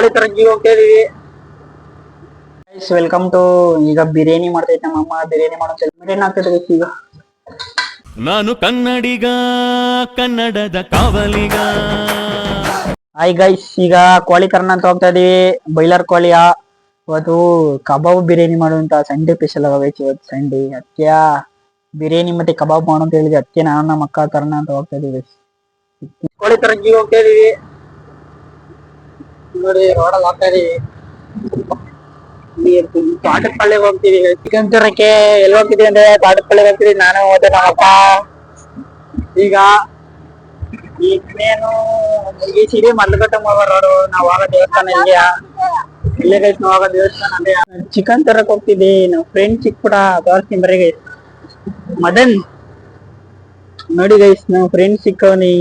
ಕೋಳಿ ತರಕ್ಕೆ ಹೋಗ್ತಾ ಇದೀವಿ. Welcome to. ಈಗ ಬಿರಿಯಾನಿ ಮಾಡ್ತೈತೆ ನಮ್ಮಮ್ಮ. ಬಿರಿಯಾನಿ ಮಾಡೋ ಏನಾಗ್ತದೆ ಈಗ. ನಾನು ಕನ್ನಡಿಗ, ಕನ್ನಡದ ಕಾವಲಿಗ. ಹಾಯ್ ಗೈಸ್, ಈಗ ಕೋಳಿ ತರನ ಅಂತ ಹೋಗ್ತಾ ಇದೀವಿ. ಬಾಯ್ಲರ್ ಕೋಳಿಯ ಇವತ್ತು ಕಬಾಬ್ ಬಿರಿಯಾನಿ ಮಾಡುವಂತ ಸಂಡೇ ಸ್ಪೆಷಲ್ ಆಗೈತಿ. ಇವತ್ತು ಸಂಡೇ ಅತ್ಯ ಬಿರಿಯಾನಿ ಮತ್ತೆ ಕಬಾಬ್ ಮಾಡು ಅಂತ ಹೇಳಿದ್ವಿ. ಅದಕ್ಕೆ ನಾನು ನಮ್ಮ ಅಕ್ಕ ತರನ ಅಂತ ಹೋಗ್ತಾ ಇದೀವಿ. ಕೋಳಿ ತರಕ್ಕೆ ಹೋಗ್ತಾ ಇದೀವಿ. ನೋಡಿ ರೋಡಲ್ಲಿ ಹೋಗ್ತಾ ಇದೀವಿ. ತಾಟಪಳ್ಳಿಗೆ ಹೋಗ್ತೀವಿ. ಚಿಕನ್ ತರಕ್ಕೆ ಎಲ್ಲಿ ಹೋಗ್ತಿದೀವಿ ಅಂದ್ರೆ ತಾಟಪಳ್ಳಿಗೆ ಹೋಗ್ತೀವಿ. ನಾನು ಹೋದೆ ನಮ್ಮಪ್ಪ. ಈಗ ಇನ್ನೇನು ಮುಗಿಸಿರಿ ಮಲ್ಲಘಟ್ಟ ರೋಡು. ನಾವು ಹೋಗೋ ದೇವಸ್ಥಾನ ಇಲ್ಲೇ ಗೈಸ್. ನಾವು ಹೋಗೋ ದೇವಸ್ಥಾನ ಅಂದ್ರೆ ಚಿಕನ್ ತರಕ್ ಹೋಗ್ತಿದ್ವಿ. ನಾವು ಫ್ರೆಂಡ್ ಚಿಕ್ಕಪುಟ ತೋರಿಸ್ತೀನಿ ಬರೀ ಗೈಸ್. ಮದನ್ ನೋಡಿ ಗೈಸ್, ನಾವು ಫ್ರೆಂಡ್ ಸಿಕ್ಕವನಿ.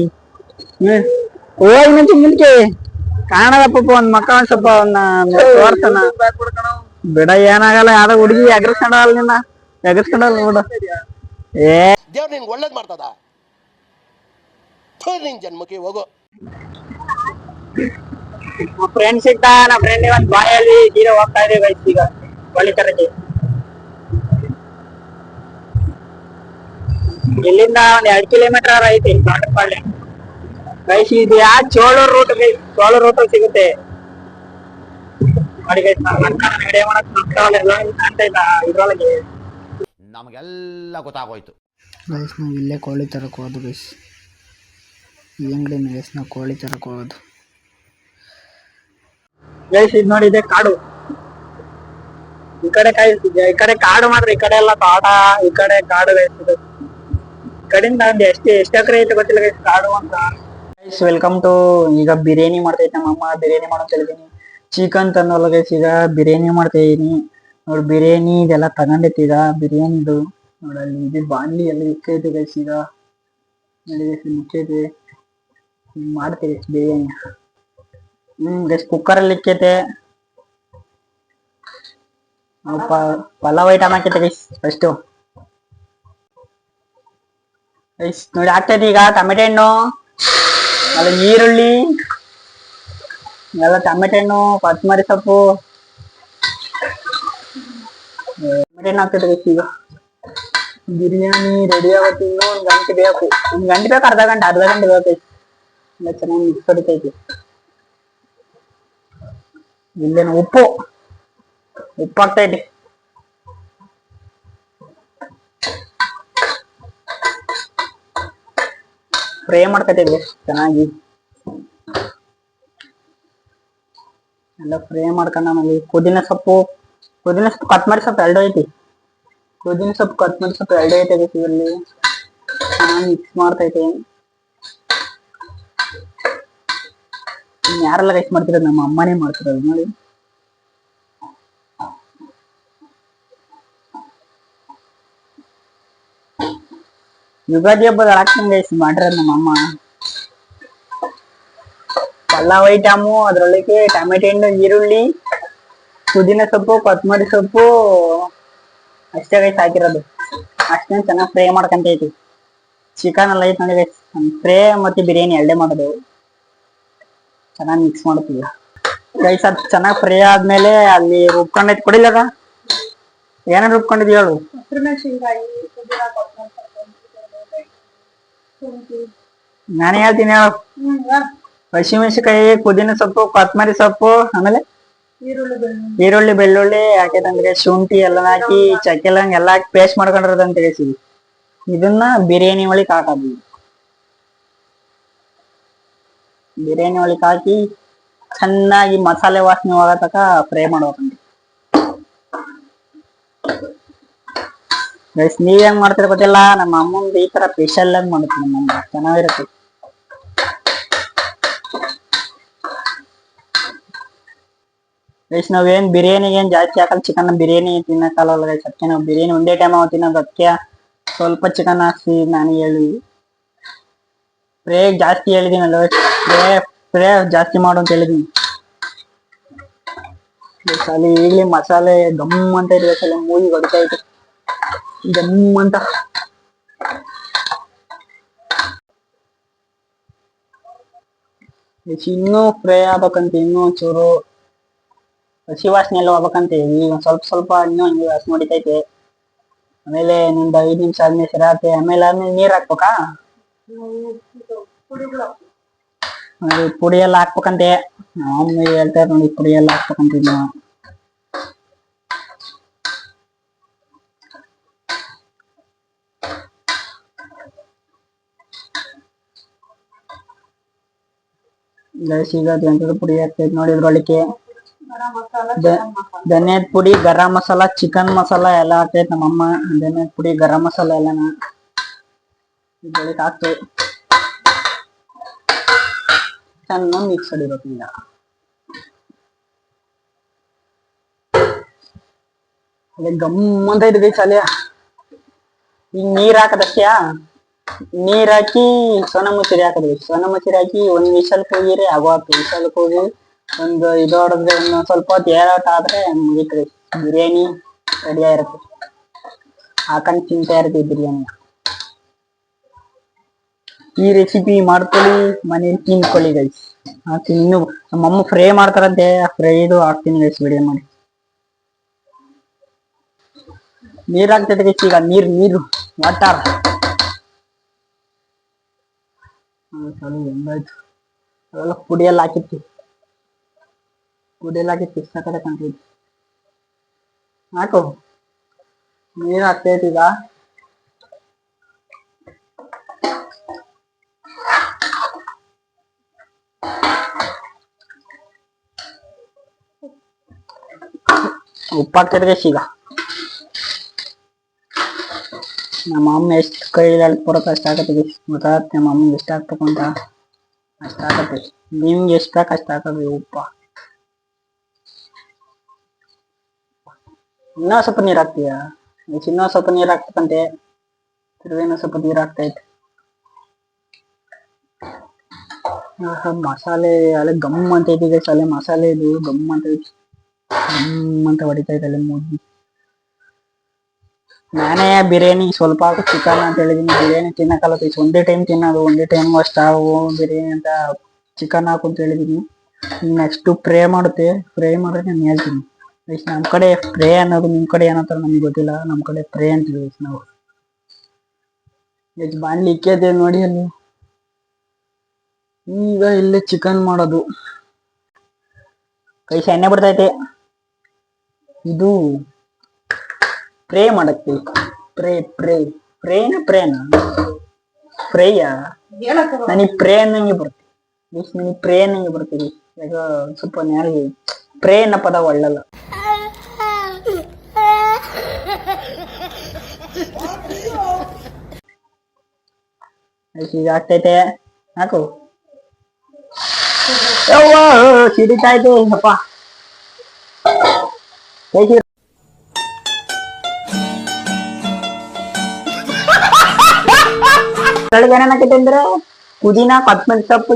ಹೋಗಿ ಮುಂದಕ್ಕೆ ಕಾಣದ ಪಾಪ ಒಂದ್ ಮಕ್ಕ ಒಂದ್ ಸ್ವಲ್ಪ ತೋರ್ಸನ ಬಿಡ. ಏನಾಗಲ್ಲ, ಯಾವ್ದೋ ಹುಡುಗಿ ಎಗರ್ಸ್ಕೊಂಡಲ್ಲ ನಿನ್ನ. ಎಗರ್ಸ್ಕೊಂಡಲ್ಲ ನೋಡು. ದೇವ್ರು ನಿನ್ಗೆ ಒಳ್ಳೇದ್ ಮಾಡ್ತದ. ನಿನ್ ಜನ್ಮಕ್ಕೆ ಹೋಗೋ. ಫ್ರೆಂಡ್ ಸಿಗ್ತಾ ನಮ್ಮ ಫ್ರೆಂಡ್ ಒಂದ್ ಬಾಯಲ್ಲಿ ಸೀರೆ ಹೋಗ್ತಾ ಇದೆ ಗೈಸ್. ಈಗ ಕೋಳಿ ತರಕ್ಕೆ ಇಲ್ಲಿಂದ ಒಂದ್ 2 ಕಿಲೋಮೀಟರ್ ಐತಿ ತಾಟಪಳ್ಳಿ ಗೈಸ್. ಇದು ಚೋಳೂರ್ ರೂಟ್ ಗೈಸ್. ಚೋಳೂರ್ ರೂಟ್ ಸಿಗುತ್ತೆ ನೋಡಿ ಗೈಸ್. ವಿಡಿಯೋ ಮಾಡಕ್ ಕಾಣ್ತಾ ಇಲ್ಲ ಇದ್ರೊಳಗೆ. ನಮಗೆಲ್ಲ ಗೊತ್ತಾಗೋಯ್ತು ಗೈಸ್. ನಾವು ಇಲ್ಲೇ ಕೋಳಿ ತರಕ್ ಹೋಗೋದು ಗೈಸ್. ಈ ಅಂಗಡಿ ಗೈಸ್ ನಾವು ಕೋಳಿ ತರಕ್ ಹೋಗೋದು ಗೈಸ್. ಇದು ನೋಡಿ, ಇದೆ ಕಾಡು. ಈ ಕಡೆ ಈ ಕಡೆ ಕಾಡು ಮಾತ್ರ. ಈ ಕಡೆ ಎಲ್ಲ ತೋಟ, ಈ ಕಡೆ ಕಾಡು ಗೈಸ್. ಇದು ಕಡೆಯಿಂದ ಒಂದು ಎಷ್ಟು ಎಕರೆ ಐತೆ ಗೊತ್ತಿಲ್ಲ ಗೈಸ್ ಕಾಡು ಅಂತ. Guys welcome to. ಈಗ ಬಿರಿಯಾನಿ ಮಾಡ್ತೈತೆ ನಮ್ಮಮ್ಮ. ಬಿರಿಯಾನಿ ಮಾಡೋಂತ ಹೇಳಿದೀನಿ. ಚಿಕನ್ ತಂದಲ್ಲ ಗೈಸ್. ಈಗ ಬಿರಿಯಾನಿ ಮಾಡ್ತಾ ಇದೀನಿ ನೋಡಿ. ಬಿರಿಯಾನಿ ಇದೆಲ್ಲ ತಗೊಂಡೈತಿ. ಈಗ ಬಿರಿಯಾನಿದು ನೋಡಲ್ಲಿ ಇದು ಬಾಣ್ಲಿ ಎಲ್ಲ ಇಕ್ಕೈತೆ ಗೈಸ್. ಈಗ ನೋಡಿ ಇಕ್ಕೈತೆ. ಮಾಡ್ತೀವಿ ಬಿರಿಯಾನಿ. ಗೈಸ್ ಕುಕ್ಕರ್ ಅಲ್ಲಿ ಇಕ್ಕೈತೆ. ಪಲಾವ್ ಐಟಮ್ ಹಾಕೈತೆ ಗೈಸ್. ಫಸ್ಟ್ ಗೈಸ್ ನೋಡಿ ಹಾಕ್ತೈತಿ. ಈಗ ಟೊಮೆಟೊ ಹಣ್ಣು, ಆಮೇಲೆ ಈರುಳ್ಳಿ ಎಲ್ಲ, ಟೊಮೆಟೊ ಹಣ್ಣು, ಕೊತ್ತಂಬರಿ ಸೊಪ್ಪು, ಟೊಮೆಟೊ ಹಣ್ಣು ಹಾಕ್ತೈತೆ ಗೈಸ್. ಈಗ ಬಿರಿಯಾನಿ ರೆಡಿ ಆಗುತ್ತೆ. ಇನ್ನೂ 1 ಗಂಟೆ ಬೇಕು. 1 ಗಂಟೆ ಬೇಕು, ಅರ್ಧ ಗಂಟೆ ಬೇಕು. ಎಲ್ಲ ಚೆನ್ನಾಗಿ ಮಿಕ್ಸ್ ಹೊಡಿತೈತಿ. ಇಲ್ಲೇನು ಉಪ್ಪು ಹಾಕ್ತೈತಿ. ಫ್ರೈ ಮಾಡ್ಕೊತೈತಿ ಚೆನ್ನಾಗಿ. ಎಲ್ಲ ಫ್ರೈ ಮಾಡ್ಕೊಂಡ ಆಮೇಲೆ ಪುದೀನ ಸೊಪ್ಪು, ಕೊತ್ತಂಬರಿ ಸೊಪ್ಪು 2 ಐತಿ. ಪುದೀನ ಸೊಪ್ಪು, ಕೊತ್ತಂಬರಿ ಸೊಪ್ಪು 2 ಐತೆ ಇದರಲ್ಲಿ. ಚೆನ್ನಾಗಿ ಮಿಕ್ಸ್ ಮಾಡ್ತೈತೆ. ಯಾರೆಲ್ಲ ರೈಸ್ ಮಾಡ್ತಿರೋದು? ನಮ್ಮ ಅಮ್ಮನೇ ಮಾಡ್ತಿರೋದು ನೋಡಿ. ಯುಗಾದಿ ಹಬ್ಬದ ಹಾಕ್ತೀನಿ ಗೈಸ್ ಮಾಡಿರೋದು ನಮ್ಮ ಅಮ್ಮ. ಪಲಾವ್ ಐಟಮು, ಅದ್ರೊಳಗೆ ಟೊಮೆಟೊ ಹಣ್ಣು, ಈರುಳ್ಳಿ, ಪುದೀನ ಸೊಪ್ಪು, ಕೊತ್ತಂಬರಿ ಸೊಪ್ಪು ಅಷ್ಟೇ ಗೈಸ್ ಹಾಕಿರೋದು. ಅಷ್ಟೇ ಚೆನ್ನಾಗಿ ಫ್ರೈ ಮಾಡ್ಕೊಂತೈತಿ. ಚಿಕನ್ ಎಲ್ಲ ಐತಿ ನೋಡಿ ಗೈಸ್. ಫ್ರೈ ಮತ್ತೆ ಬಿರಿಯಾನಿ 2 ಮಾಡೋದು. ಚೆನ್ನಾಗಿ ಮಿಕ್ಸ್ ಮಾಡ್ತೀವಿ ಗೈಸ್. ಅದು ಚೆನ್ನಾಗಿ ಫ್ರೈ ಆದ್ಮೇಲೆ ಅಲ್ಲಿ ರುಬ್ಕೊಂಡೈತಿ. ಕೊಡಿಲ್ಲದ ಏನೇನು ರುಬ್ಕೊಂಡಿದ್ವಿ ಹೇಳು. ನಾನೇ ಹೇಳ್ತೀನಿ ಹೇಳು. ಹಸಿಮೆಣಸಿನಕಾಯಿ, ಪುದೀನ ಸೊಪ್ಪು, ಕೊತ್ತಂಬರಿ ಸೊಪ್ಪು, ಆಮೇಲೆ ಈರುಳ್ಳಿ, ಬೆಳ್ಳುಳ್ಳಿ ಹಾಕೈತಂದ್ರೆ ಶುಂಠಿ ಎಲ್ಲ ಹಾಕಿ, ಚಕ್ಕೆ ಲವಂಗ ಎಲ್ಲ ಹಾಕಿ ಪೇಸ್ಟ್ ಮಾಡ್ಕೊಂಡಿರೋದಂತ ತಿಳಿಸಿದ್ವಿ. ಇದನ್ನ ಬಿರಿಯಾನಿ ಒಳಗೆ ಹಾಕೋದು. ಬಿರಿಯಾನಿ ಒಳಗೆ ಹಾಕಿ ಚೆನ್ನಾಗಿ ಮಸಾಲೆ ವಾಸನೆ ಹೋಗೋ ತನಕ ಫ್ರೈ ಮಾಡ್ಬೇಕಂತ ಗೈಸ್. ನೀವ್ ಹೆಂಗ್ ಮಾಡ್ತೀರ ಗೊತ್ತಿಲ್ಲ. ನಮ್ಮ ಅಮ್ಮಂದು ಈ ತರ ಸ್ಪೆಷಲ್ ಆಗಿ ಮಾಡ್ತೀನಿ ನಮ್ಮ. ಚೆನ್ನಾಗಿರುತ್ತೆ ಗೈಸ್. ನಾವೇನ್ ಬಿರಿಯಾನಿಗೆ ಏನ್ ಜಾಸ್ತಿ ಹಾಕಲ್ಲ. ಚಿಕನ್ ಬಿರಿಯಾನಿ ತಿನ್ನಕ್ಕಾಗಲ್ಲ ಗೈಸ್. ಅದಕ್ಕೆ ನಾವು ಬಿರಿಯಾನಿ ಒಂದೇ ಟೈಮ್ ತಿನ್ನೋದು. ಅದಕ್ಕೆ ಸ್ವಲ್ಪ ಚಿಕನ್ ಹಾಕ್ಸಿ ನಾನು ಹೇಳಿ ಫ್ರೈ ಜಾಸ್ತಿ ಹೇಳಿದೀನಲ್ಲ. ಫ್ರೈ ಜಾಸ್ತಿ ಮಾಡು ಅಂತ ಹೇಳಿದೀನಿ. ಅಲ್ಲಿ ಈಗಲೇ ಮಸಾಲೆ ಗಮ್ ಅಂತ ಇರ್ಬೇಕಲ್ಲ, ಮೂವಿ ಹೊಡಿತಾ ಇತ್ತು ಗಮ್ ಅಂತ. ಇನ್ನೂ ಫ್ರೈ ಆಗ್ಬೇಕಂತ ಇನ್ನೂ ಚೂರು ಹಸಿ ವಾಸನೆ ಎಲ್ಲ ಹೋಗ್ಬೇಕಂತೆ. ಈಗ ಒಂದ್ ಸ್ವಲ್ಪ ಸ್ವಲ್ಪ ಇನ್ನೂ ಹಂಗೆ ವಾಸನೆ ಹೊಡಿತೈತೆ. ಆಮೇಲೆ ಇನ್ನೊಂದು 5 ನಿಮಿಷ ಆದ್ಮೇಲೆ ಸರಿ ಆಗುತ್ತೆ. ಆಮೇಲೆ ನೀರ್ ಹಾಕ್ಬೇಕಾ? ನೋಡಿ ಪುಡಿ ಎಲ್ಲ ಹಾಕ್ಬೇಕಂತೆ. ನಾವು ಹೇಳ್ತಾರೆ ನೋಡಿ ಪುಡಿ ಎಲ್ಲ ಹಾಕ್ಬೇಕಂತ ಇನ್ನು. ಸಿಗೋದು ಎಂತದ ಪುಡಿ ಹಾಕ್ತೈತೆ ನೋಡಿ ಇದ್ರೊಳಕ್ಕೆ. ಧನಿಯಾದ ಪುಡಿ, ಗರಂ ಮಸಾಲ, ಚಿಕನ್ ಮಸಾಲ ಎಲ್ಲ ಹಾಕ್ತೈತೆ ನಮ್ಮಮ್ಮ. ಧನಿಯಾದ ಪುಡಿ, ಗರಂ ಮಸಾಲ ಎಲ್ಲನ ಇದ್ರೊಳಕ್ಕೆ ಹಾಕ್ತೇವೆ. ಚೆನ್ನಾಗಿ ಮಿಕ್ಸ್ ಹೊಡಿಬೇಕು ಈಗ. ಅದೇ ಗಮ್ಮಂತ ಇದೆ ಗೈಸ್ ಅಲ್ಲೇ. ಈಗ ನೀರ್ ಹಾಕದಷ್ಟೇ. ನೀರ್ ಹಾಕಿ ಸೋನ ಮಸೂರಿ ಹಾಕದ್ವಿ. ಸೋನ ಮಸೂರಿ ಹಾಕಿ ಒಂದ್ ವಿಷಲ್ಕ್ ಹೋಗಿರಿ ಆಗೋತು. ವಿಷಲ್ಕ್ ಹೋಗಿ ಒಂದು ಇದು ಹೊಡೆದ್ರೆ ಇನ್ನೊಂದ್ ಸ್ವಲ್ಪ ಹೊತ್ತು ಏರಾಟ ಆದ್ರೆ ಮುಗಿತ್ರಿ. ಬಿರಿಯಾನಿ ರೆಡಿ ಆಗಿರುತ್ತೆ. ಹಾಕೊಂಡ್ ತಿಂತಾ ಇರ್ತೀವಿ ಬಿರಿಯಾನಿ. ಈ ರೆಸಿಪಿ ಮಾಡ್ಕೊಳ್ಳಿ, ಮನೇಲಿ ತಿನ್ಕೊಳ್ಳಿ ಗೈಸ್. ಇನ್ನು ನಮ್ಮಮ್ಮ ಫ್ರೈ ಮಾಡ್ತಾರಂತೆ, ಫ್ರೈದು ಹಾಕ್ತೀನಿ ಗೈಸ್ ವಿಡಿಯೋ ಮಾಡಿ. ನೀರ್ ಹಾಕ್ತೈತೆ ಗೈಸ್ ಈಗ. ನೀರು ವಾಟರ್. ಹೆಂಗಾಯ್ತು ಅವೆಲ್ಲ ಪುಡಿಯೆಲ್ಲ ಹಾಕಿರ್ತೀವಿ. ಸಾಕದ ಕಂಟ್ರಿ ಹಾಕು. ನೀರ್ ಹಾಕ್ತೈತಿ ಈಗ. ಉಪ್ಪು ಹಾಕ್ತೈತೆ ಈಗ. ನಮ್ಮ ಅಮ್ಮ ಎಷ್ಟು ಕೈಯಲ್ಲಿ ಕೊಡೋಕೆ ಅಷ್ಟು ಆಗತ್ತೆ. ಗೊತ್ತಾಗತ್ತೆ ನಮ್ಮ ಅಮ್ಮಗೆ ಎಷ್ಟು ಹಾಕ್ಬೇಕು ಅಂತ. ಅಷ್ಟು ಆಗತ್ತೆ. ನಿಮ್ಗೆ ಎಷ್ಟು ಬೇಕು ಅಷ್ಟು ಹಾಕೋದು ಉಪ್ಪ. ಇನ್ನೂ ಸ್ವಲ್ಪ ನೀರು ಹಾಕ್ತೀಯ? ಇನ್ನೂ ಸ್ವಲ್ಪ ನೀರು ಹಾಕ್ಬೇಕಂತೆ. ತಿರುವೇನೋ ಸ್ವಲ್ಪ ನೀರು ಹಾಕ್ತೈತೆ. ಮಸಾಲೆ ಅಲ್ಲೇ ಗಮ್ ಅಂತ ಐತಿ ಅಲ್ಲೇ ಮಸಾಲೆ ಇದು ಗಮ್ ಅಂತ ಐತಿ. ಗಮ್ ಅಂತ ಹೊಡಿತೈತೆ ಅಲ್ಲೇ ಮೂಗಿ. ನಾನೇ ಬಿರಿಯಾನಿ ಸ್ವಲ್ಪ ಚಿಕನ್ ಅಂತ ಹೇಳಿದೀನಿ. ಬಿರಿಯಾನಿ ತಿನ್ನಕಲ್ಲ ಒಂದೇ ಟೈಮ್ ತಿನ್ನೋದು. ಒಂದೇ ಟೈಮ್ ಅಷ್ಟು ಬಿರಿಯಾನಿ ಅಂತ ಚಿಕನ್ ಹಾಕು ಅಂತ ಹೇಳಿದೀನಿ. ನೆಕ್ಸ್ಟ್ ಫ್ರೈ ಮಾಡುತ್ತೆ. ಫ್ರೈ ಮಾಡಿದ್ರೆ ನಾನು ಹೇಳ್ತೀನಿ. ನಮ್ ಕಡೆ ಫ್ರೈ ಅನ್ನೋದು, ನಿಮ್ ಕಡೆ ಏನಂತಾರ ನಮ್ಗೆ ಗೊತ್ತಿಲ್ಲ. ನಮ್ ಕಡೆ ಫ್ರೈ ಅಂತೀವಿ ನಾವು. ಬಾಣ್ಲಿ ಇಕ್ಕಿದೆ ನೋಡಿ ಅಲ್ಲಿ. ಈಗ ಇಲ್ಲೇ ಚಿಕನ್ ಮಾಡೋದು. ಕೈ ಎಣ್ಣೆ ಬಿಡ್ತೈತೆ. ಇದು ಫ್ರೈ ಮಾಡಕ್ಕೆ. ಫ್ರೈಯಾ? ನನಗೆ ಫ್ರೈ ಅನ್ನಂಗೆ ಬರುತ್ತೆ. ನನಗೆ ಫ್ರೈ ಅನ್ನಂಗೆ ಬರ್ತೀವಿ. ಈಗ ಸ್ವಲ್ಪ ನ್ಯಾರಿಗೆ ಫ್ರೈ ಅನ್ನೋ ಪದ ಒಳ್ಳಲ್ಲ. ಈಗ ಆಗ್ತೈತೆ. ಹಾಕು. ಸಿಡಿತಾ ಇದೆ ಅಪ್ಪ. ಏನೇನಾಕೈತೆ ಅಂದ್ರೆ ಪುದೀನ, ಕೊತ್ತಂಬರಿ ಸೊಪ್ಪು,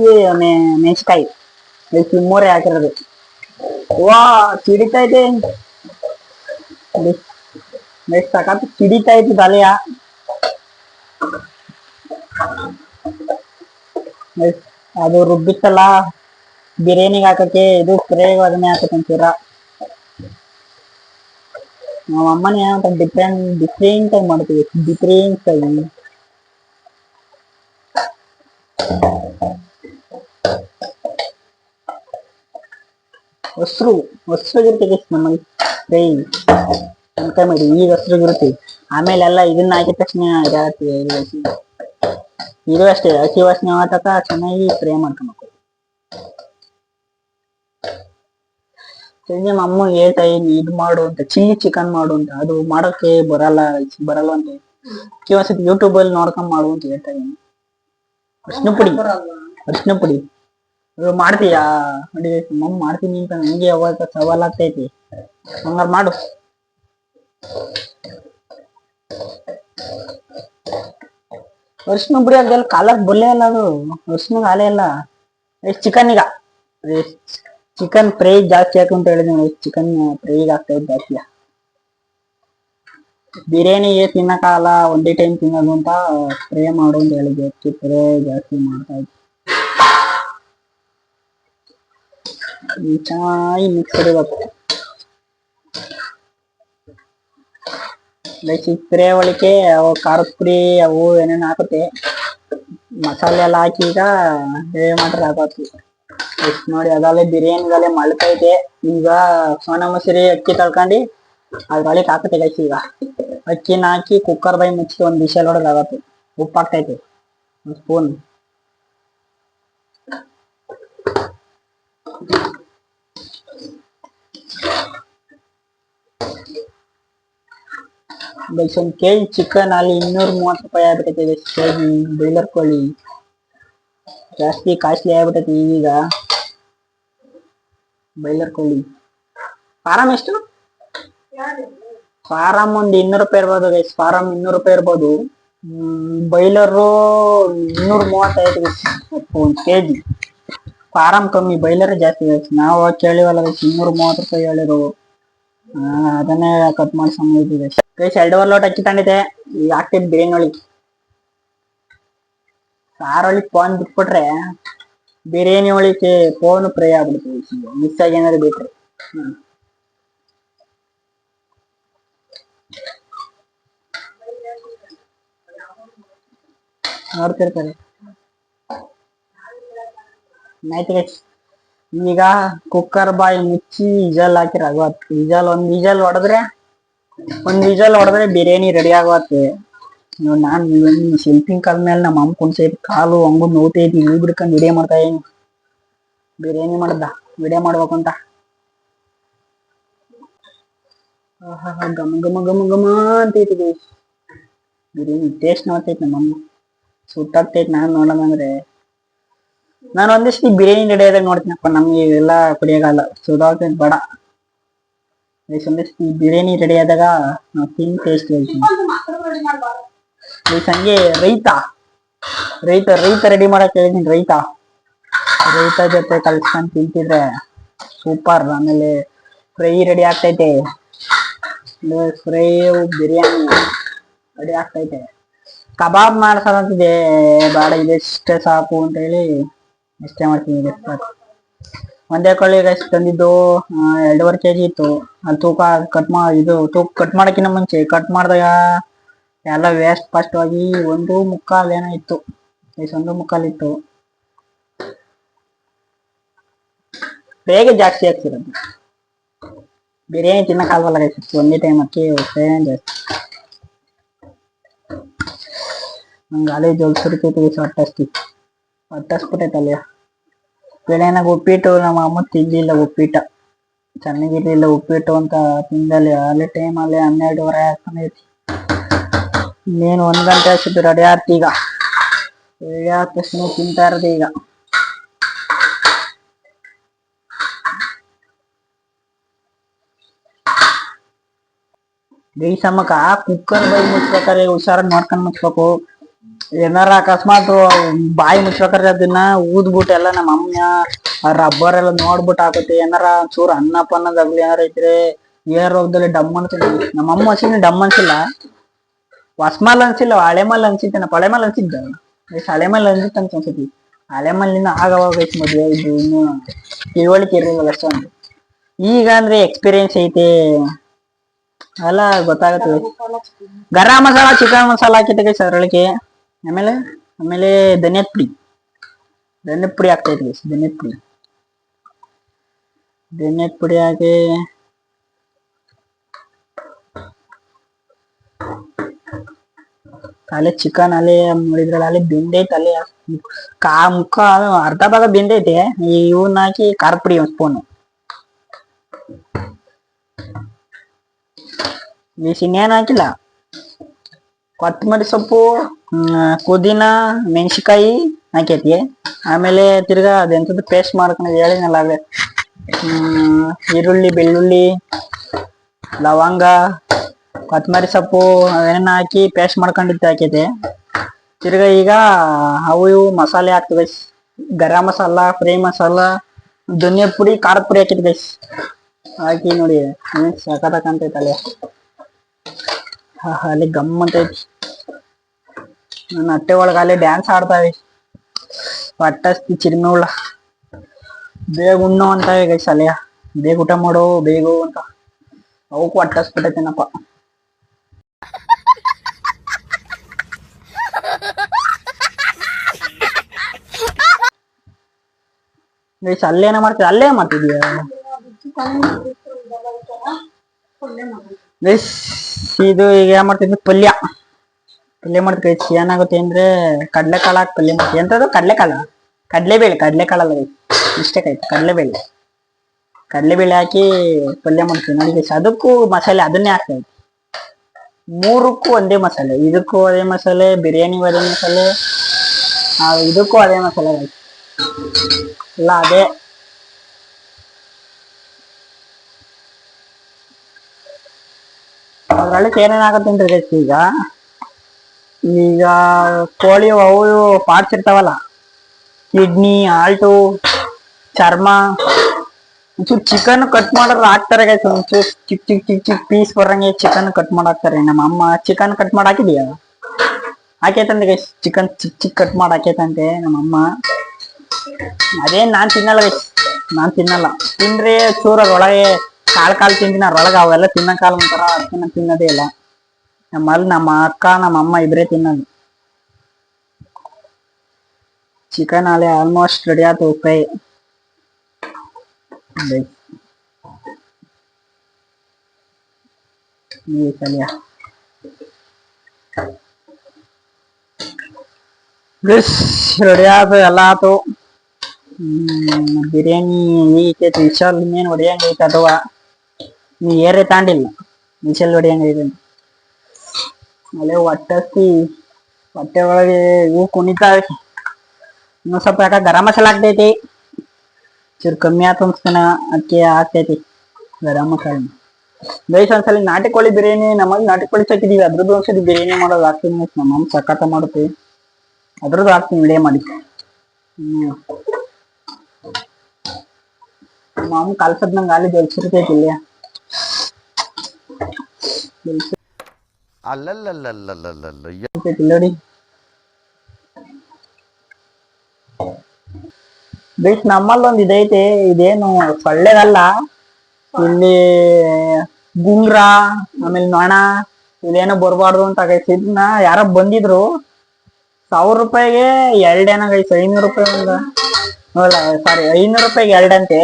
ಮೆಣಸಿಕಾಯಿ ಮೂರೇ ಹಾಕಿರೋದು. ವಾ ಸಿಡಿತಾ ಇದೆ. ಸಾಕತ್ತು ಸಿಡಿತಾ ಇತ್ತು ತಲೆಯ. ಅದು ರುಬ್ಬಿತ್ತಲ್ಲ ಬಿರಿಯಾನಿಗೆ ಹಾಕಕ್ಕೆ. ಇದು ಫ್ರೈ ಅದನ್ನೇ ಹಾಕತ್ತೆ ಒಂಚೂರ. ನಮ್ಮ ಅಮ್ಮನೇ ಏನಂತ ಡಿಫ್ರೆಂಟ್ ಆಗಿ ಮಾಡ್ತೀವಿ. ಡಿಫ್ರೆಂಟ್ ಆಗಿ ಹೊಸಗಿರುತ್ತೆ ನಮ್ಮಲ್ಲಿ ಫ್ರೈ. ಅನ್ಕೊಂಡ್ ಮಾಡಿ ಈಗ ಹೊಸಗಿರುತ್ತೆ. ಆಮೇಲೆ ಎಲ್ಲ ಇದನ್ನ ಹಾಕಿದ ತಕ್ಷಣ ಇದಾಗ್ತದೆ. ಇದು ಅಷ್ಟೇ ಹಸಿ ವಾಸನೆ ಆತಕ ಚೆನ್ನಾಗಿ ಫ್ರೈ ಮಾಡ್ಕೊಬೇಕು. ನಮ್ಮ ಅಮ್ಮ ಹೇಳ್ತಾ ಇದು ಮಾಡು ಅಂತ, ಚಿಲ್ಲಿ ಚಿಕನ್ ಮಾಡು ಅಂತ. ಅದು ಮಾಡೋಕೆ ಬರಲ್ಲ ಅಂತ ಯೂಟ್ಯೂಬ್ ಅಲ್ಲಿ ನೋಡ್ಕೊಂಡ್ ಮಾಡು ಅಂತ ಹೇಳ್ತಾ ಇದೀನಿ. ಅರ್ಶಿನ ಪುಡಿ ಮಾಡ್ತೀಯಾ? ನೋಡಿ ಮಮ್ಮ ಮಾಡ್ತೀನಿ ಅಂತ ನಂಗೆ ಅವಾಗ ಸವಾಲ್ ಆಗ್ತೈತಿ. ಹಂಗಾರ ಮಾಡು. ಅರ್ಶಿನ ಪುಡಿ ಅದೆಲ್ಲ ಕಾಲಕ್ ಬಲ್ಲೆ ಅಲ್ಲ. ಅದು ಅರ್ಶಿನ ಕಾಲೇ ಅಲ್ಲ. ಚಿಕನ್ ಫ್ರೈ ಜಾಸ್ತಿ ಹಾಕು ಅಂತ ಹೇಳಿದ್ವಿ ನೋಡಿ. ಚಿಕನ್ ಫ್ರೈಗೆ ಆಗ್ತಾ ಇದ್ದು ಜಾಸ್ತಿ. ಬಿರಿಯಾನಿ ತಿನ್ನಕ್ಕಾಗಲ್ಲ, ಒಂದೇ ಟೈಮ್ ತಿನ್ನೋದು ಅಂತ ಫ್ರೈ ಮಾಡು ಅಂತ ಹೇಳಿದ್ವಿ. ಫ್ರೈ ಜಾಸ್ತಿ ಮಾಡ್ತಾ ಇದ್ವಿ. ಚೆನ್ನಾಗಿ ಮಿಕ್ಸ್ ಹೊಡಿಬೇಕು. ಗೈಸ್ ಸ್ಪ್ರೇ ಒಳಕ್ಕೆ ಅವು ಖಾರದ ಪುಡಿ ಅವು ಏನೇನು ಹಾಕುತ್ತೆ ಮಸಾಲೆ ಎಲ್ಲ ಹಾಕಿ ಈಗ ಗ್ರೇವಿ ಮಾಡ್ರೆ ಆಗೋತು. ಎಷ್ಟು ನೋಡಿ ಅದಲ್ಲೇ ಬಿರಿಯಾನಿಗಲ್ಲೇ ಮಳ್ತೈತೆ. ಈಗ ಸೋನಾ ಮಸೂರಿ ಅಕ್ಕಿ ತಳ್ಕೊಂಡು ಅದ್ರೊಳಗೆ ಹಾಕುತ್ತೆ ಗೈಸ್. ಈಗ ಅಕ್ಕಿನ ಹಾಕಿ ಕುಕ್ಕರ್ ಬೈ ಮುಚ್ಚಿ ಒಂದು ವಿಷಲ್ ಹೊಡೆದು ಆಗತ್ತೆ. ಉಪ್ಪು ಹಾಕ್ತೈತೆ ಒಂದು ಸ್ಪೂನ್. ಗೈಸ್ ಒಂದು ಕೆಜಿ ಚಿಕನ್ ಅಲ್ಲಿ 230 ರೂಪಾಯಿ ಆಗ್ಬಿಟ್ಟೈತೆ ಕೆಜಿ ಬಾಯ್ಲರ್ ಕೋಳಿ. ಜಾಸ್ತಿ ಕಾಸ್ಟ್ಲಿ ಆಗ್ಬಿಟ್ಟೈತಿ ಈಗ ಬಾಯ್ಲರ್ ಕೋಳಿ. ಫಾರಂ ಎಷ್ಟು? ಫಾರಂ ಒಂದು 200 ರೂಪಾಯಿ ಇರ್ಬೋದು ಗೈಸ್. ಫಾರಂ 200 ರೂಪಾಯಿ ಇರ್ಬೋದು. ಬಾಯ್ಲರು 235 ಒಂದು ಕೆಜಿ. ಫಾರಂ ಕಮ್ಮಿ, ಬಾಯ್ಲರ್ ಜಾಸ್ತಿ ಗೈಸ್. ನಾವು ಕೇಳಿವಲ್ಲ ಗೈಸ್ 230 ರೂಪಾಯಿ ಹೇಳಿರು. ಅದನ್ನೇ ಕಟ್ ಮಾಡಿ ಸಮಯ ಗೈಸ್. 2 ಲೋಟ ಅಕ್ಕಿ ತಂದಿದೆ. ಈಗ ಹಾಕ್ತಿದ್ ಬಿರಿಯಾನಿ ಒಳಗೆ. ಸಾರೊಳಗೆ ಫೋನ್ ಬಿಟ್ಬಿಟ್ರೆ ಬಿರಿಯಾನಿ ಒಳಗೆ ಫೋನ್ ಫ್ರೈ ಆಗ್ಬಿಡ್ತೀವಿ. ಮಿಸ್ ಆಗಿ ಏನಾದ್ರು ಬಿಟ್ರೆ ನೋಡ್ತಿರ್ತಾರೆ. ಆಯ್ತು ಗೈಸ್, ಈಗ ಕುಕ್ಕರ್ ಬಾಯಿ ಮುಚ್ಚಿ ವಿಜಲ್ ಹಾಕಿರ ಆಗೋತ್. ಒಂದ್ ವಿಜಲ್ ಹೊಡೆದ್ರೆ ಬಿರಿಯಾನಿ ರೆಡಿ ಆಗೋತ್ತೆ. ನಾನ್ ಸೆಲ್ಫಿಂಗ್ ಕಾಲ್ ಮೇಲೆ ನಮ್ಮ ಅಮ್ಮ ಕುಣ್ಸೈತಿ, ಕಾಲು ಹಂಗು ನೋತೈತಿ. ಇವ್ ಬಿಡ್ಕೊಂಡ್ ವಿಡಿಯೋ ಮಾಡ್ತಾ ಇದೀನಿ. ಬಿರಿಯಾನಿ ಮಾಡ್ದ ವಿಡಿಯೋ ಮಾಡ್ಬೇಕಂತ. ಘಮ ಘಮ ಘಮ ಘಮ ಅಂತೈತಿ ಗೈಸ್. ಬಿರಿಯಾನಿ ಟೇಸ್ಟ್ ನೋಡ್ತೈತಿ ನಮ್ಮಮ್ಮ. ಸುಟ್ಟಾಗ್ತೈತಿ. ನಾನ್ ನೋಡೋದಂದ್ರೆ ನಾನು ಒಂದಿಷ್ಟು ಬಿರಿಯಾನಿ ರೆಡಿ ಆದಾಗ ನೋಡ್ತೀನಪ್ಪ. ನಮ್ಗೆ ಎಲ್ಲ ಕುಡಿಯೋಗಲ್ಲ, ಸುಡಾಗ್ತೈತಿ ಬೇಡ. ಒಂದಿಷ್ಟು ಬಿರಿಯಾನಿ ರೆಡಿ ಆದಾಗ ನಾವು ತಿನ್ ಟೇಸ್ಟ್ ಹೇಳ್ತೀನಿ. ಹಂಗೆ ರೈತ ರೆಡಿ ಮಾಡಕ್ ಹೇಳಿದೀನಿ. ರೈತ ಜೊತೆ ಕಲ್ಸ್ಕೊಂಡ್ ತಿಂತಿದ್ರೆ ಸೂಪರ್. ಆಮೇಲೆ ಫ್ರೈ ರೆಡಿ ಆಗ್ತೈತೆ. ಫ್ರೈ ಬಿರಿಯಾನಿ ರೆಡಿ ಆಗ್ತೈತೆ. ಕಬಾಬ್ ಮಾಡ್ಸೋದಂತಿದೆ, ಬೇಡ ಇದೆಷ್ಟೇ ಸಾಕು ಅಂತ ಹೇಳಿ ಇಷ್ಟೇ ಮಾಡ್ತೀನಿ. ಒಂದೇ ಕೋಳಿ ರೈಸ್ ತಂದಿದ್ದು 2.5 kg ಇತ್ತು. ಅದು ತೂಕ ಕಟ್ ಮಾಡಕ್ಕಿಂತ ಮುಂಚೆ ಕಟ್ ಮಾಡಿದಾಗ ಎಲ್ಲ ವೇಸ್ಟ್ ಫಸ್ಟ್ ಆಗಿ 1.25 ಏನೋ ಇತ್ತು. 1.25 ಇತ್ತು. ಬೇಗ ಜಾಸ್ತಿ ಆಗ್ತಿರೋದು. ಬಿರಿಯಾನಿ ತಿನ್ನಕ್ಕಾಗಲ್ಲ ರೈಸ್ ಒಂದೇ ಟೈಮ್ ಅಕ್ಕಿ ಜಾಸ್ತಿ. ನಂಗೆ ಅಲೆ ಜೋಲ್ಸಿರ್ತೈತಿ ಹೊಟ್ಟಸ್ಬಿಟ್ಟೈತಲ್ಲ. ಬೆಳೆನಾಗ ಉಪ್ಪಿಟ್ಟು ನಮ್ಮ ಅಮ್ಮ ತಿಂದಿಲ್ಲ. ಉಪ್ಪಿಟ್ಟ ಚೆನ್ನಾಗಿರ್ಲಿಲ್ಲ ಉಪ್ಪಿಟ್ಟು ಅಂತ ತಿಂದಲ್ಲಿ. ಅಲ್ಲಿ ಟೈಮ್ ಅಲ್ಲಿ 12:30 ಆಗ್ತಾನೈತಿ. ಇನ್ನೇನು 1 ಗಂಟೆ ಅಷ್ಟು ರೆಡಿ ಆಗ್ತಿ. ಈಗ ರೆಡಿ ಆದ ತಕ್ಷಣ ತಿಂತಾ ಇರೋದು. ಈಗ ಗೈಸಮ್ಮಕ್ಕ ಕುಕ್ಕರ್ ಬೈ ಮುಚ್ಬೇಕಾರೆ ಹುಷಾರಾಗಿ ನೋಡ್ಕೊಂಡ್ ಮುಚ್ಬೇಕು. ಏನಾರ ಅಕಸ್ಮಾತ್ ಬಾಯಿ ಮುಚ್ಬೇಕಾರೆ ಅದನ್ನ ಊದ್ಬಿಟ್ಟು ಎಲ್ಲ ನಮ್ಮ ಅಮ್ಮ ರಬ್ಬರ್ ಎಲ್ಲ ನೋಡ್ಬಿಟ್ಟು ಹಾಕುತ್ತೆ. ಏನಾರ ಚೂರು ಅನ್ನ ಪನ್ನದಾಗ್ಲಿ ಏನಾರ ಇದ್ರೆ ರೋಗದಲ್ಲಿ ಡಮ್ ಅನ್ಸಿಲ್ಲ. ನಮ್ಮ ಅಮ್ಮ ಹಸಿನ ಡಮ್ ಅನ್ಸಿಲ್ಲ, ಹೊಸ್ಮಾಲ್ ಅನ್ಸಿಲ್ಲ, ಹಳೆಮಲ್ ಅನ್ಸಿತ್ತೇನಪ್ಪ. ಹಳೆಮಲ್ ಅನ್ಸಿದ್ದ ಹಳೆಮಲ್ ಅನ್ಸಿತ್ತು ಅಂತ ಅನ್ಸತಿ. ಹಳೆಮಲ್ಲಿನ ಆಗವಾಗ ಮದ್ವೆ ಇದು ಇನ್ನು ತಿಳುವಳಿಕೆ ಇರಲಿಲ್ಲ ಅಷ್ಟೊಂದು. ಈಗ ಅಂದ್ರೆ ಎಕ್ಸ್ಪೀರಿಯನ್ಸ್ ಐತೆ, ಎಲ್ಲ ಗೊತ್ತಾಗತ್ತೆ. ಗರಂ ಮಸಾಲ ಚಿಕನ್ ಮಸಾಲ ಹಾಕಿತ್ತೆ ಗೈಸ್ ಅದ್ರೊಳಗೆ. ಆಮೇಲೆ ಧನಿಯಾ ಪುಡಿ ಹಾಕ್ತೈತಿ ಗೈಸ್. ಧನಿಯಾ ಪುಡಿ ಹಾಕಿ ಅಲ್ಲೇ ಚಿಕನ್ ಅಲ್ಲೇ ನೋಡಿದ್ರಲ್ಲ, ಅಲ್ಲಿ ಬೆಂದೈತೆ. ಅಲ್ಲೇ ಮುಖ ಅರ್ಧ ಭಾಗ ಬೆಂದೈತೆ. ಇವನ್ನ ಹಾಕಿ ಖಾರದ ಪುಡಿ 1 ಸ್ಪೂನ್. ಇನ್ನೇನು ಹಾಕಿಲ್ಲ. ಕೊತ್ತಂಬರಿ ಸೊಪ್ಪು, ಪುದೀನ, ಮೆಣಸಿಕಾಯಿ ಹಾಕೈತಿ. ಆಮೇಲೆ ತಿರ್ಗಾ ಅದೆಂತದ್ದು ಪೇಸ್ಟ್ ಮಾಡ್ಕೊಂಡು ಹೇಳಿನಲ್ಲ ಅದೇ ಈರುಳ್ಳಿ, ಬೆಳ್ಳುಳ್ಳಿ, ಲವಂಗ, ಕೊತ್ತಂಬರಿ ಸೊಪ್ಪು ಅವೇನ ಹಾಕಿ ಪೇಸ್ಟ್ ಮಾಡ್ಕೊಂಡಿದ್ದು ಹಾಕೈತೆ. ತಿರ್ಗಾ ಈಗ ಅವು ಇವು ಮಸಾಲೆ ಹಾಕ್ತೀವಿ ಗೈಸ್. ಗರಂ ಮಸಾಲ, ಫ್ರೈ ಮಸಾಲ, ಧನಿಯಾ ಪುಡಿ, ಖಾರದ ಪುಡಿ ಹಾಕಿದ್ ಗೈಸ್. ಹಾಕಿ ನೋಡಿ ಸಖತ್ತಾಗಂತೈತೆ ಅಲ್ಲೇ. ಅಲ್ಲಿ ಗಮ್ ಅಂತೈತಿ. ನನ್ನ ಹೊಟ್ಟೆ ಒಳಗ ಅಲ್ಲಿ ಡ್ಯಾನ್ಸ್ ಆಡ್ತಾವೆ. ಹೊಟ್ಟಸ್ತಿ ಚಿರ್ಮಿ ಉಳ್ಳ ಬೇಗ ಉಣ್ಣು ಅಂತಾವೆ ಗೈಸ್ ಅಲ್ಲಿಯ. ಬೇಗ ಊಟ ಮಾಡೋ ಬೇಗ ಅಂತ ಅವಕ್ಕೂ ಹೊಟ್ಟಸ್ಬಿಟ್ಟೈತೇನಪ್ಪ. ಗೈಸ್ ಅಲ್ಲೇನ ಮಾಡ್ತೀವಿ, ಅಲ್ಲೇ ಮಾಡ್ತಿದ್ಯಾ ಗೈಸ್? ಇದು ಈಗ ಏನ್ ಮಾಡ್ತಿದ್ವಿ, ಪಲ್ಯ ಮಾಡ್ತೀವಿ ಗೈಸ್. ಏನಾಗುತ್ತೆ ಅಂದ್ರೆ ಕಡ್ಲೆಕಾಳು ಹಾಕಿ ಪಲ್ಯ ಮಾಡ್ತೀವಿ. ಎಂತದು ಕಡ್ಲೆಕಾಳು? ಕಡ್ಲೆಕಾಳಲ್ಲ ಗೈಸ್, ಮಿಸ್ಟೇಕ್ ಆಯ್ತು. ಕಡ್ಲೆಬೇಳೆ ಹಾಕಿ ಪಲ್ಯ ಮಾಡ್ತೀವಿ ನೋಡಿ ಗೈಸ್. ಅದಕ್ಕೂ ಮಸಾಲೆ ಅದನ್ನೇ ಹಾಕ್ತಾ ಇದ್ವಿ. ಮೂರಕ್ಕೂ ಒಂದೇ ಮಸಾಲೆ, ಇದಕ್ಕೂ ಅದೇ ಮಸಾಲೆ, ಬಿರಿಯಾನಿಗೂ ಅದೇ ಮಸಾಲೆ, ಇದಕ್ಕೂ ಅದೇ ಮಸಾಲೆ ಗೈಸ್. ಎಲ್ಲ ಅದೇ. ಅದ್ರಲ್ಲಿ ಏನೇನಾಗುತ್ತೆ ಅಂದ್ರೆ ಗೈಸ್, ಈಗ ಕೋಳಿ ಅವು ಪಾರ್ಟ್ಸ್ ಇರ್ತಾವಲ್ಲ, ಕಿಡ್ನಿ, ಹಾಲ್ಟು, ಚರ್ಮ, ಒಂಚೂರು ಚಿಕನ್ ಕಟ್ ಮಾಡೋರು ಹಾಕ್ತಾರೆ ಗೈಸ್. ಒಂಚೂರು ಚಿಕ್ಕ ಪೀಸ್ ಬರಂಗೆ ಚಿಕನ್ ಕಟ್ ಮಾಡಾಕ್ತಾರೆ. ನಮ್ಮ ಅಮ್ಮ ಚಿಕನ್ ಕಟ್ ಮಾಡಿ ಹಾಕಿದೀಯ, ಹಾಕೈತಂತೆ ಗೈಸ್. ಚಿಕನ್ ಚಿಕ್ಕ ಕಟ್ ಮಾಡಿ ಹಾಕೈತಂತೆ ನಮ್ಮಮ್ಮ. ಅದೇನ್ ನಾನ್ ತಿನ್ನಲ್ಲ ಗೈಸ್, ತಿನ್ನಲ್ಲ. ತಿಂದ್ರೆ ಚೂರ ಒಳಗೆ ಕಾಳು ತಿಂದಿನ ಅದ್ರೊಳಗೆ ಅವೆಲ್ಲ ತಿನ್ನಕಾಲ ಒಂಥರ, ಅದಕ್ಕೆ ತಿನ್ನೋದೇ ಇಲ್ಲ. ನಮ್ಮ ಅಕ್ಕ ನಮ್ಮ ಅಮ್ಮ ಇಬ್ರೇ ತಿನ್ನೋದು. ಚಿಕನ್ ಅಲ್ಲೇ ಆಲ್ಮೋಸ್ಟ್ ರೆಡಿ ಆಯ್ತು ಫ್ರೈ. ರೆಡಿ ಆಯ್ತು, ಎಲ್ಲ ಆಯ್ತು. ಬಿರಿಯಾನಿ ಈಗೈತಿ, ವಿಶಾಲ್ ಇನ್ನೇನು ಹೊಡಿಯಂಗೈತೆ ಅಥವಾ ನೀ ಏರೇ ತಾಂಡಿಲ್ಲ, ವಿಶಾಲ್ ಹೊಡಿಯಂಗೈತೆ. ಅಲ್ಲೇ ಹೊಟ್ಟೆ ಒಳಗೆ ಇವು ಕುಣಿತಾವೆ. ಇನ್ನೂ ಸ್ವಲ್ಪ ಯಾಕ ಗರಂ ಮಸಾಲ ಹಾಕ್ತೈತಿ, ಚೂರು ಕಮ್ಮಿ ಆಯ್ತು ಅನ್ಸ್ತಾನ, ಅದಕ್ಕೆ ಹಾಕ್ತೈತಿ ಗರಂ ಮಸಾಲೆ. ಗೈಸ್ ಒಂದ್ಸಲ ನಾಟಿ ಕೋಳಿ ಬಿರಿಯಾನಿ, ನಮ್ಮಲ್ಲಿ ನಾಟಿ ಕೋಳಿ ಸಾಕಿದೀವಿ, ಅದ್ರದ್ದು ಒಂದ್ಸಲಿ ಬಿರಿಯಾನಿ ಮಾಡೋದು ಹಾಕ್ತೀನಿ. ನಮ್ಮ ಸಖತ ಮಾಡುತ್ತೆ, ಅದ್ರದ್ದು ಹಾಕ್ತೀನಿ ವಿಡಿಯೋ ಮಾಡಿ. ಮಾಮ ಕಲ್ಸದ್ ನಂಗೆ ಅಲ್ಲಿ ಜಲ್ಸಿರ್ತೈತಿ ಇಲ್ಲಿ. ನೋಡಿ ಬೇಸ್ ನಮ್ಮಲ್ಲಿ ಒಂದ್ ಇದೈತೆ, ಇದೇನು ಸೊಳ್ಳೆದಲ್ಲ, ಇಲ್ಲಿ ಗುಂಗ್ರ ಆಮೇಲೆ ನೊಣ ಇದೇನೋ ಬರ್ಬಾರ್ದು ಅಂತ ಗೈಸ್. ಇದನ್ನ ಯಾರ ಬಂದಿದ್ರು 1000 ರೂಪಾಯಿಗೆ ಎರಡೇನ ಗೈಸ್, 500 ರೂಪಾಯಿ ಅಲ್ಲ ಸಾರಿ 500 ರೂಪಾಯಿಗೆ ಎರಡಂತೆ.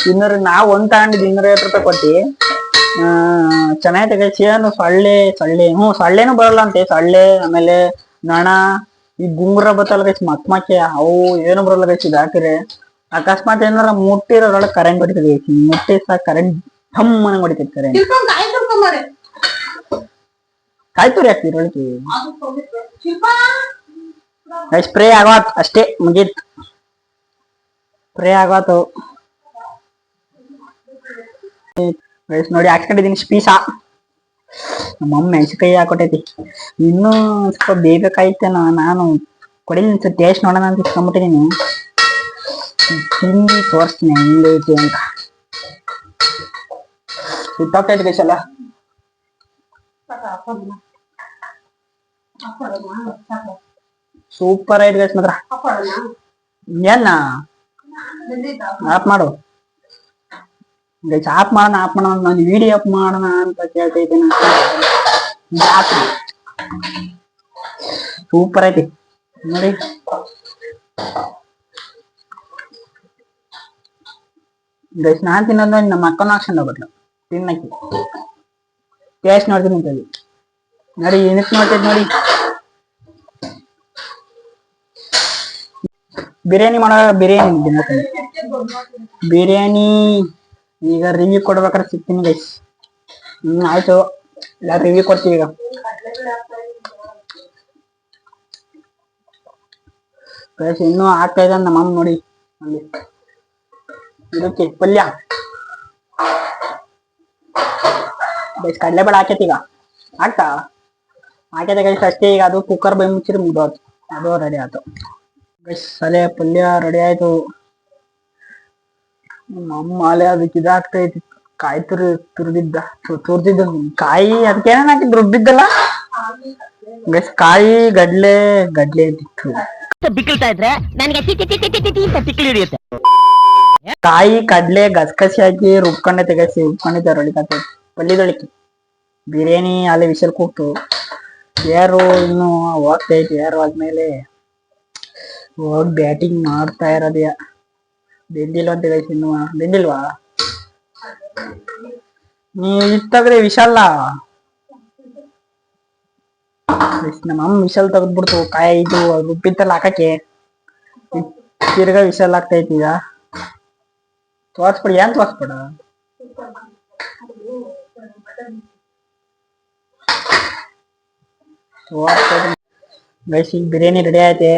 200 ನಾವು ಒಂದ್ ತಗೊಂಡಿದ್ದು 250 ರೂಪಾಯಿ ಕೊಟ್ಟಿ. ಚೆನ್ನಾಗೈತೆ ಗೈಸ್. ಏನು ಸೊಳ್ಳೆನೂ ಬರಲ್ಲ ಅಂತೆ. ಸೊಳ್ಳೆ ಆಮೇಲೆ ನೊಣ, ಈ ಗುಂಗ್ರ ಬತ್ತಲ್ಲ ಗೈಸ್, ಮಕ್ಕೆ ಅವು ಏನು ಬರಲ್ಲ ಗೈಸ್. ಇದು ಹಾಕಿದ್ರೆ ಅಕಸ್ಮಾತ್ ಏನಾರ ಮುಟ್ಟಿರೋದ್ರೊಳಗೆ ಕರೆಂಟ್ ಹೊಡಿತದೆ ಗೈಸ್. ಮುಟ್ಟಿ ಸಹ ಕರೆಂಟ್ ಢಮ್ ಮನೆ ಹೊಡಿತೈತೆ ಕರೆಂಟ್. ಕಾಯ್ತುರಿ ಹಾಕ್ತಿರಿ ಒಳಗೆ ಸ್ಪ್ರೇ ಆಗೋತ್ ಅಷ್ಟೇ, ಮುಗೀತ್. ಸ್ಪ್ರೇ ಆಗೋತು ನೋಡಿ. ಹಾಕ್ಸ್ಕೊಂಡಿದೀನಿ ಪೀಸ. ನಮ್ಮಮ್ಮ ಮೆಣಸಿನಕಾಯಿ ಹಾಕೊಟ್ಟೈತಿ. ಇನ್ನೂ ಸ್ವಲ್ಪ ಬೇಯಬೇಕಾಯ್ತೇನೋ, ನಾನು ಕೊಡಿಲಿ ಟೇಸ್ಟ್ ನೋಡೋಣ ಅಂತ ಇಟ್ಕೊಂಡ್ಬಿಟ್ಟಿದೀನಿ. ತಿಂದು ತೋರಿಸ್ತೀನಿ ಹೆಂಗೈತಿ ಅಂತ. ಸುಟ್ಟಾಗ್ತೈತಿ ಗೈಸ್ ಎಲ್ಲ. ಸೂಪರ್ ಆಯ್ತು ಗೈಸ್ ಮಾತ್ರ. ಏನ ಆಫ್ ಮಾಡು ಗೈಸ್, ಆಫ್ ಮಾಡೋಣ ನಾನು ವಿಡಿಯೋ ಆಫ್ ಮಾಡೋಣ ಅಂತ ಕೇಳ್ತೈತೇನೆ. ಸೂಪರ್ ಐತಿ ನೋಡಿ. ಗೈಸ್ ನಾನ್ ತಿನ್ನೋದ್ ನೋಡಿ ನಮ್ಮ ಅಕ್ಕನ ಹಾಕ್ಸ್ಕೊಂಡ್ ಹೋಗ್ಬಿಟ್ಲು ತಿನ್ನಕ್ಕೆ. ಟೇಸ್ಟ್ ನೋಡ್ತೀನಿ ಅಂತ ನೋಡಿ, ಏನಕ್ಕೆ ನೋಡ್ತೈತಿ ನೋಡಿ. ಬಿರಿಯಾನಿ ಬಿರಿಯಾನಿ ಈಗ ರಿವ್ಯೂ ಕೊಡ್ಬೇಕಾದ್ರೆ ಸಿಗ್ತೀನಿ ಗೈಸ್. ಆಯ್ತು, ಎಲ್ಲ ರಿವ್ಯೂ ಕೊಡ್ತೀವಿ ಈಗ. ಗೈಸ್ ಇನ್ನೂ ಆಗ್ತಾ ಇದೆ ನಮ್ಮ ಅಮ್ಮ ನೋಡಿ ಅಲ್ಲಿ. ಇದಕ್ಕೆ ಪಲ್ಯ ಗೈಸ್, ಕಡಲೆಬೇಳೆ ಹಾಕೈತಿ ಈಗ. ಹಾಕೈತೆ ಗೈಸ್ ಅಷ್ಟೇ. ಈಗ ಅದು ಕುಕ್ಕರ್ ಬೈ ಮುಚ್ಚಿರಿ ಮುಗ್ದೋತು, ಅದು ರೆಡಿ ಆಯ್ತು ಗೈಸ್. ಅಲೆ ಪಲ್ಯ ರೆಡಿ ಆಯ್ತು. ನಮ್ಮ ಅಲೆ ಅದಕ್ಕೆ ಇದಾಗ್ತೈತಿ, ಕಾಯಿ ತುರ್ದಿದ್ದ ಕಾಯಿ, ಅದಕ್ಕೆ ಏನೇನ್ ಹಾಕಿದ್ ರುಬ್ಬಿದ್ದಲ್ಲ ಗೈಸ್. ಕಾಯಿ ಗಡ್ಲೆ ಇದ್ದಿತ್ತು. ಬಿಕ್ಕಳ್ತಾ ಇದ್ರೆ ನನಗೆ ತಿಕ್ಕಲಿ ಹಿಡಿಯುತ್ತೆ. ಕಾಯಿ ಕಡ್ಲೆ ಗಸಗಸಿ ಹಾಕಿ ರುಬ್ಕೊಂಡಿದ್ದೆ ರೊಳಿಕತ್ತೆ ಪಲ್ಯದೊಳಿಕೆ. ಬಿರಿಯಾನಿ ಅಲ್ಲಿ ವಿಷಲ್ ಕೂತು ಯಾರು ಇನ್ನು ಹೋಗ್ತೈತಿ. ಯಾರು ಆದ್ಮೇಲೆ ಹೋಗಿ ಬ್ಯಾಟಿಂಗ್ ಮಾಡ್ತಾ ಇರೋದೇ. ಬೆಂದಿಲ್ವಂತೆ ಗೈಸ್ ಇನ್ನು ಬೆಂದಿಲ್ವಾ ನೀವು ಇಷ್ಟಾಗ್ರೆ ವಿಶಾಲ ನಮ್ಮ ಅಮ್ಮ ವಿಶಾಲ್ ತೆಗೆದ್ಬಿಡ್ತು ಕಾಯ ಇದು ರುಬ್ಬಿತ್ತಲ್ಲ ಹಾಕಕ್ಕೆ ತಿರ್ಗಾ ವಿಶಾಲ್ ಆಗ್ತೈತಿ ಈಗ ತೋರ್ಸ್ಬಿಡಿ ಏನ್ ತೋರ್ಸ್ಬೇಡ ಗೈಸ್ ಈಗ ಬಿರಿಯಾನಿ ರೆಡಿ ಐತೆ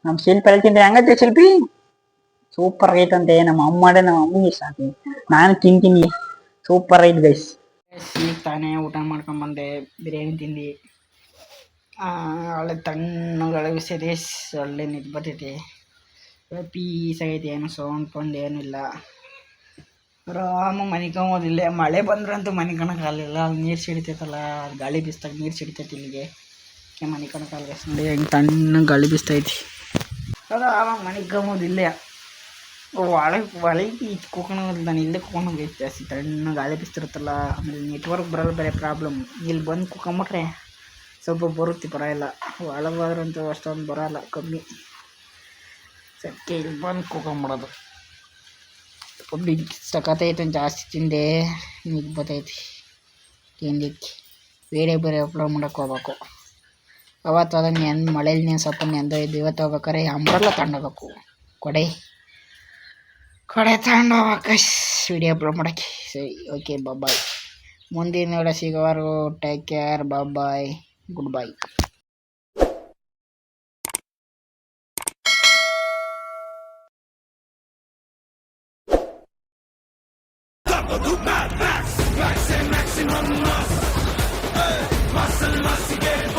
ನಮ್ ಶಿಲ್ಪಿ ಹೇಳ್ತೀನಿ ಹೆಂಗೈತೆ ಶಿಲ್ಪಿ ಸೂಪರ್ ಆಗೈತಂತೆ ನಮ್ಮ ಅಮ್ಮ ಮಾಡೇ ನಮ್ಮ ಅಮ್ಮಗೆ ಇಷ್ಟ ಆಯ್ತು ನಾನು ತಿಂತೀನಿ ಸೂಪರ್ ಐತ್ ಗೈಸ್ ಈಗ ತಾನೇ ಊಟ ಮಾಡ್ಕೊಂಡ್ ಬಂದೆ ಬಿರಿಯಾನಿ ತಿಂದು ಒಳ್ಳೆ ತಣ್ಣಗೆ ಬಿಸಿದೆ ಒಳ್ಳೆ ನಿದ್ದು ಬರ್ತೈತಿ ಪೀಸ್ ಆಗೈತಿ ಏನು ಸೌಂಡ್ ಪೌಂಡ್ ಏನಿಲ್ಲ ಆರಾಮ ಮನಿಕೊಂಬೋದಿಲ್ಲ ಮಳೆ ಬಂದ್ರಂತೂ ಮನಿಕೊಳಕ್ಕಾಗಲಿಲ್ಲ ನೀರು ಸಿಡಿತೈತಲ್ಲ ಗಾಳಿ ಬೀಸ್ದಾಗ ನೀರು ಸಿಡಿತೈತಿ ಇಲ್ಲಿಗೆ ಮನಿಕೊಳಕ್ಕಾಗಲ್ಲ ನೋಡಿ ಹೆಂಗೆ ತಣ್ಣಗೆ ಗಾಳಿ ಬೀಸ್ತೈತಿ ಆರಾಮ ಮನಿಕೊಂಬೋದಿಲ್ಲ ಒಳಗೆ ಕೂತ್ಕೊಳ್ಳೋದಿಲ್ಲ ನಾನು ಇಲ್ಲೇ ಕೂತ್ಕೊಂಡೋಗೈತಿ ಜಾಸ್ತಿ ತಣ್ಣಗೆ ಗಾಳಿ ಬೀಸ್ತಿರುತ್ತಲ್ಲ ಆಮೇಲೆ ನೆಟ್ವರ್ಕ್ ಬರಲ್ಲ ಬೇರೆ ಪ್ರಾಬ್ಲಮ್ ಇಲ್ಲಿ ಬಂದು ಕೂತ್ಕೊಂಬಿಟ್ರೆ ಸ್ವಲ್ಪ ಬರುತ್ತೆ ಪರವಾಗಿಲ್ಲ ಒಳಗಾದ್ರಂತೂ ಅಷ್ಟೊಂದು ಬರೋಲ್ಲ ಕಮ್ಮಿ ಸದ್ಯಕ್ಕೆ ಇಲ್ಲಿ ಬಂದು ಕೂತ್ಕೊಂಬಿಡೋದು ಬೆಂಕಿ ಸಖತ್ತೈತೆ ಜಾಸ್ತಿ ತಿಂದೆ ನಿಗ್ ಬರ್ತೈತಿ ತಿಂದಿಕ್ಕೆ ಬೇರೆ ಬೇರೆ ಅಪ್ಲೋಡ್ ಮಾಡೋಕೆ ಹೋಗ್ಬೇಕು ಅವತ್ತು ಅದನ್ನು ಮಳೇಲಿ ನೀನು ಸ್ವಲ್ಪ ನೆಂದೋಯ್ದು ಇವತ್ತು ಹೋಗ್ಬೇಕಾರೆ ಅಂಬ್ರೆಲ್ಲ ತಗೊಂಡೋಗ್ಬೇಕು ಕೊಡೆ ತಗೊಂಡೋಗ್ಬೇಕು ವಿಡಿಯೋ ಅಪ್ಲೋಡ್ ಮಾಡೋಕ್ಕೆ ಸರಿ ಓಕೆ ಬಾಯ್ ಮುಂದಿನ ನೋಡ ಸಿಗೋವರು take care bye good bye Maximum muscle, get